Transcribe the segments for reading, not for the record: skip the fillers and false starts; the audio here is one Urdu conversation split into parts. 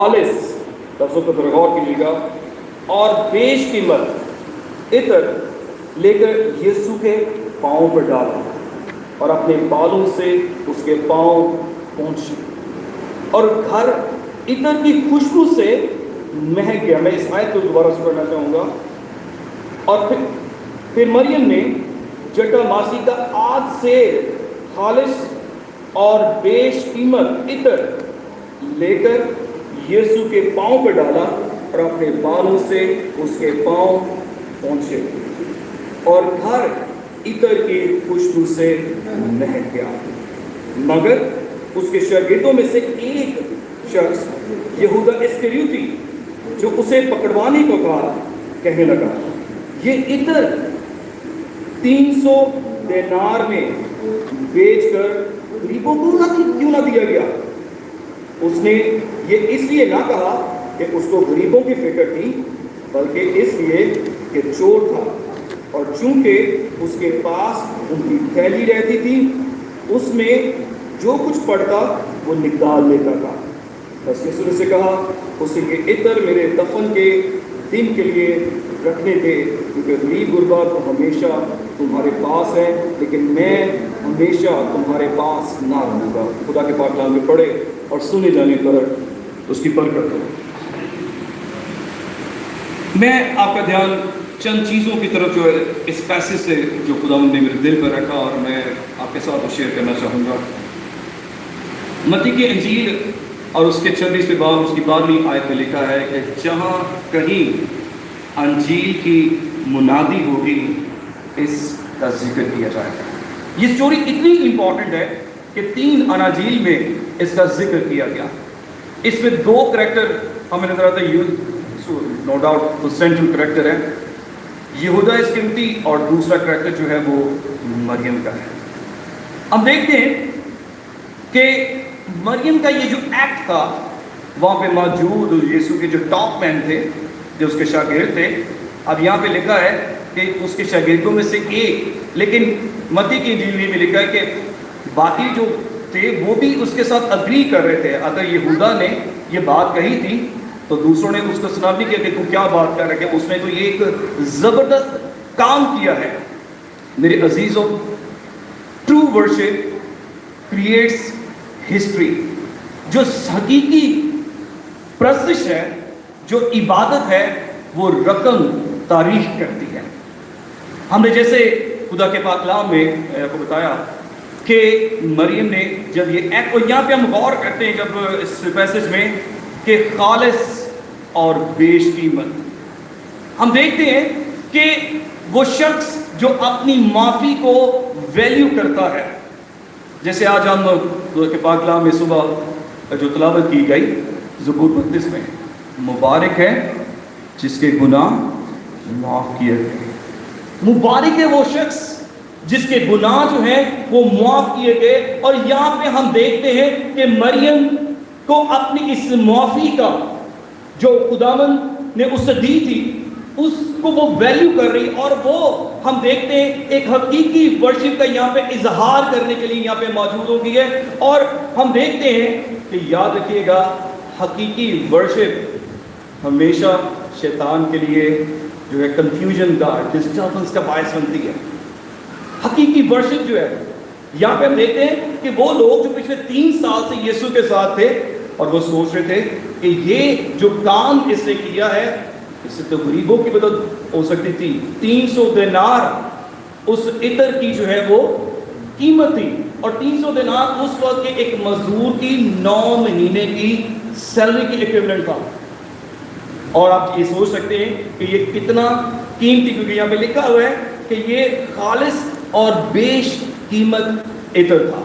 خالص لفظوں پر غور کیجیے گا، اور بیش قیمت عطر لے کر یسوع کے پاؤں پر ڈالا اور اپنے بالوں سے اس کے پاؤں پہنچے، اور گھر عطر کی خوشبو سے مہک گیا۔ میں اس آیت کو دوبارہ سے پڑھنا چاہوں گا۔ اور پھر مریم نے جٹا ماسی کا آج سے خالص اور بیش قیمت عطر لے کر یسوع کے پاؤں پہ ڈالا اور اپنے بالوں سے اس کے پاؤں پہنچے، اور گھر عطر کی خوشبو سے مہک گیا۔ مگر اس کے شاگردوں میں سے ایک شخص یہودا اسکریوتی، جو اسے پکڑوانے کو کہا، کہنے لگا، یہ عطر 300 دینار میں بیچ کر غریبوں کو کیوں نہ دیا گیا؟ اس نے یہ اس لیے نہ کہا کہ اس کو غریبوں کی فکر تھی، بلکہ اس لیے کہ چور تھا، اور چونکہ اس کے پاس ان کی تھیلی رہتی تھی، اس میں جو کچھ پڑتا وہ نکال لیتا تھا۔ بس یسوع نے سے کہا، اسے یہ عطر میرے دفن کے دن کے لیے رکھنے دے، کیونکہ غریب غربا تو ہمیشہ تمہارے پاس ہے، لیکن میں ہمیشہ تمہارے پاس نہ رہوں گا۔ خدا کے پاک کلام میں پڑھے اور سنے جانے پر اس کی برکت ہو۔ میں آپ کا دھیان چند چیزوں کی طرف جو ہے اس پیسے سے جو خدا نے میرے دل پر رکھا اور میں آپ کے ساتھ شیئر کرنا چاہوں گا۔ متی کی انجیل اور اس کے 26 باب اس کی 12ویں آیت میں لکھا ہے کہ جہاں کہیں انجیل کی منادی ہوگی اس کا ذکر کیا جائے گا۔ یہ سٹوری اتنی امپورٹنٹ ہے کہ 3 اناجیل میں اس کا ذکر کیا گیا۔ اس میں 2 کریکٹر ہمیں نظر آتا ہے، نو ڈاؤٹ وہ سینٹرل کریکٹر ہے یہودا اسکریوتی، اور دوسرا کریکٹر جو ہے وہ مریم کا ہے۔ ہم دیکھتے ہیں کہ مریم کا یہ جو ایکٹ تھا وہاں پہ موجود یسوع کے جو ٹاپ مین تھے، جو اس کے شاگرد تھے، اب یہاں پہ لکھا ہے کہ اس کے شاگردوں میں سے ایک، لیکن متی کی انجیل میں لکھا ہے کہ باقی جو تھے وہ بھی اس کے ساتھ اگری کر رہے تھے۔ اگر یہودا نے یہ بات کہی تھی تو دوسروں نے اس کو سنا نہیں کیا کہ تو کیا بات کر رہے، کہ اس نے تو یہ ایک زبردست کام کیا ہے۔ میرے عزیزوں، ٹرو ورشپ کریٹس ہسٹری۔ جو حقیقی پرستش ہے، جو عبادت ہے، وہ رقم تاریخ کرتی ہے۔ ہم نے جیسے خدا کے پاک کلام میں آپ کو بتایا کہ مریم نے جب یہ ایکٹ، اور یہاں پہ ہم غور کرتے ہیں جب اس پیسج میں کہ خالص اور بیش قیمت، ہم دیکھتے ہیں کہ وہ شخص جو اپنی معافی کو ویلیو کرتا ہے، جیسے آج ہم خدا کے پاک کلام میں صبح جو تلاوت کی گئی زبور 32 میں، مبارک ہے جس کے گناہ معاف کیے گئے۔ مبارک ہے وہ شخص جس کے گناہ جو ہیں وہ معاف کیے گئے۔ اور یہاں پہ ہم دیکھتے ہیں کہ مریم کو اپنی اس معافی کا جو خداوند نے اس سے دی تھی، اس کو وہ ویلیو کر رہی، اور وہ ہم دیکھتے ہیں ایک حقیقی ورشپ کا یہاں پہ اظہار کرنے کے لیے یہاں پہ موجود ہو گئی ہے۔ اور ہم دیکھتے ہیں کہ یاد رکھیے گا، حقیقی ورشپ ہمیشہ شیطان کے لیے جو ہے کنفیوژن کا، ڈسٹربنس کا باعث بنتی ہے۔ حقیقی ورشپ جو ہے، یہاں پہ ہم دیکھتے ہیں کہ وہ لوگ جو پچھلے 3 سال سے یسوع کے ساتھ تھے اور وہ سوچ رہے تھے کہ یہ جو کام اس نے کیا ہے اس سے تو غریبوں کی مدد ہو سکتی تھی۔ 300 دینار اس عطر کی جو ہے وہ قیمت تھی، اور 300 دینار اس وقت کے ایک مزدور کی 9 مہینے کی سیلری کی ایکویولنٹ تھا۔ اور آپ یہ سوچ سکتے ہیں کہ یہ کتنا قیمتی، کیونکہ یہاں پہ لکھا ہوا ہے کہ یہ خالص اور بیش قیمت عطر تھا۔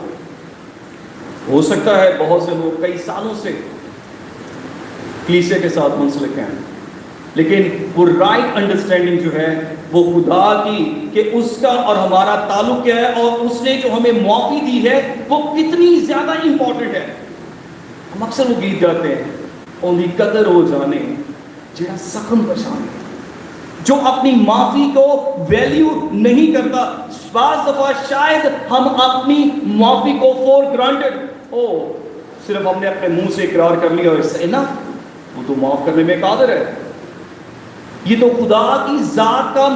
ہو سکتا ہے بہت سے لوگ کئی سالوں سے کلیسیا کے ساتھ منسلک ہیں، لیکن وہ رائٹ انڈرسٹینڈنگ جو ہے وہ خدا کی، کہ اس کا اور ہمارا تعلق کیا ہے، اور اس نے جو ہمیں معافی دی ہے وہ کتنی زیادہ امپورٹنٹ ہے۔ ہم اکثر وہ گیت گاتے ہیں، اونی قدر ہو جانے جہاں زخم بچانے، جو اپنی معافی کو ویلیو نہیں کرتا۔ بعض دفعہ شاید ہم اپنی معافی کو فور گرانٹڈ، صرف ہم نے اپنے منہ سے اقرار کر لیا اور اس سے نا وہ تو معاف کرنے میں قادر ہے. یہ تو خدا کی ذات کا